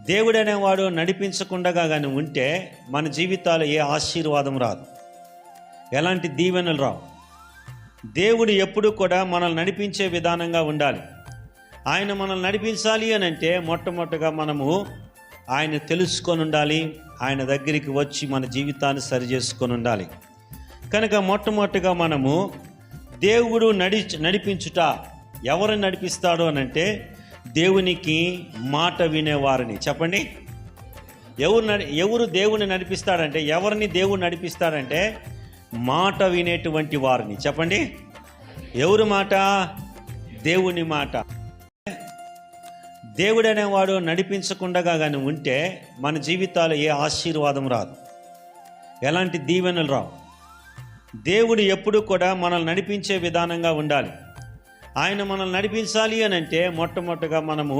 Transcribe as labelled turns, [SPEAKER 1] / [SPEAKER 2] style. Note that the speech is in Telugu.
[SPEAKER 1] దేవుడు అనేవాడు నడిపించకుండా కానీ ఉంటే మన జీవితాలు ఏ ఆశీర్వాదం రాదు, ఎలాంటి దీవెనలు రావు. దేవుడు ఎప్పుడు కూడా మనల్ని నడిపించే విధానంగా ఉండాలి. ఆయన మనల్ని నడిపించాలి అని అంటే మొట్టమొదటిగా మనము ఆయన తెలుసుకొని ఉండాలి, ఆయన దగ్గరికి వచ్చి మన జీవితాన్ని సరిచేసుకొని ఉండాలి. కనుక మొట్టమొదటిగా మనము దేవుడు నడిపించుట ఎవరిని నడిపిస్తాడు అని అంటే దేవునికి మాట వినేవారిని. చెప్పండి, ఎవరు దేవుని నడిపిస్తాడంటే, ఎవరిని దేవుడు నడిపిస్తాడంటే మాట వినేటువంటి వారిని. చెప్పండి, ఎవరి మాట? దేవుని మాట. దేవుడు అనేవాడు నడిపించకుండా కానీ ఉంటే మన జీవితాలు ఏ ఆశీర్వాదం రాదు, ఎలాంటి దీవెనలు రావు. దేవుడు ఎప్పుడు కూడా మనల్ని నడిపించే విధానంగా ఉండాలి. ఆయన మనల్ని నడిపించాలి అని అంటే మొట్టమొదటిగా మనము